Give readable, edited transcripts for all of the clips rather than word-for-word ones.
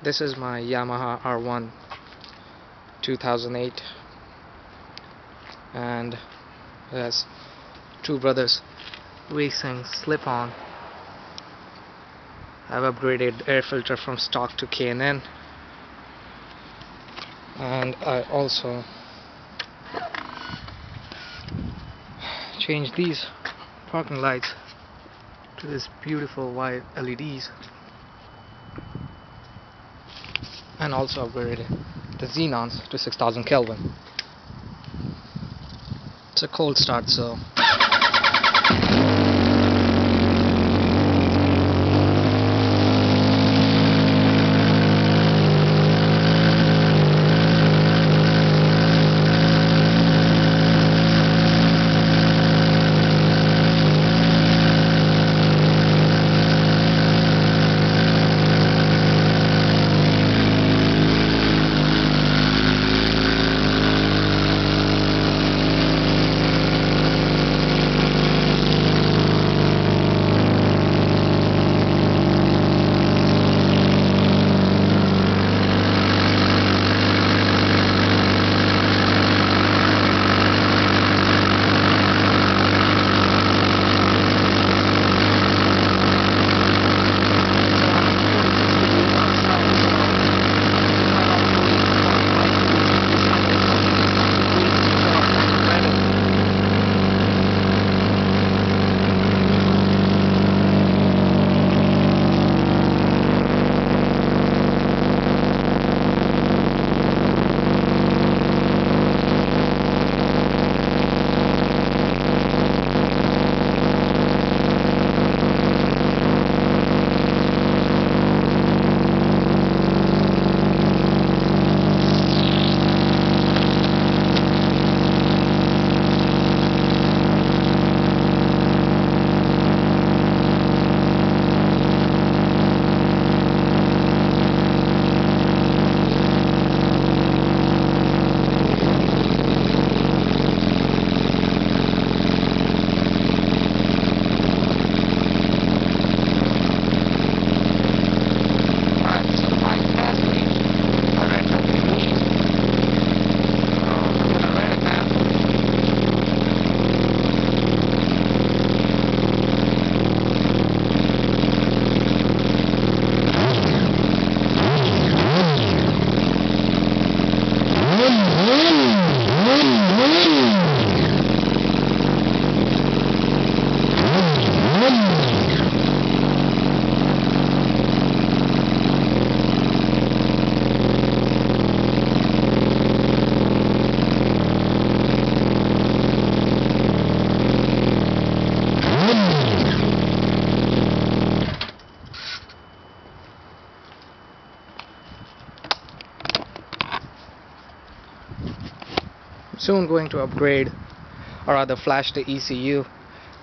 This is my Yamaha R1 2008, and it has Two Brothers Racing slip-on. I've upgraded air filter from stock to K&N, and I also changed these parking lights to this beautiful white LEDs, and also upgraded the Xenons to 6000 Kelvin. It's a cold start, so soon going to upgrade, or rather flash the ECU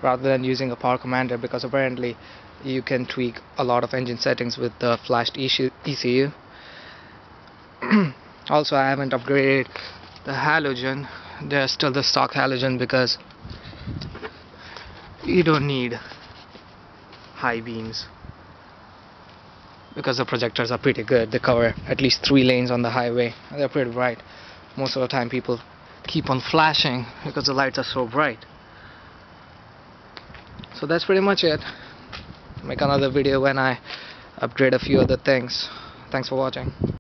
rather than using a power commander, because apparently you can tweak a lot of engine settings with the flashed ECU. Also, I haven't upgraded the halogen. There's still the stock halogen because you don't need high beams, because the projectors are pretty good. They cover at least 3 lanes on the highway. They're pretty bright. Most of the time people keep on flashing because the lights are so bright. So that's pretty much it. Make another video when I upgrade a few other things. Thanks for watching.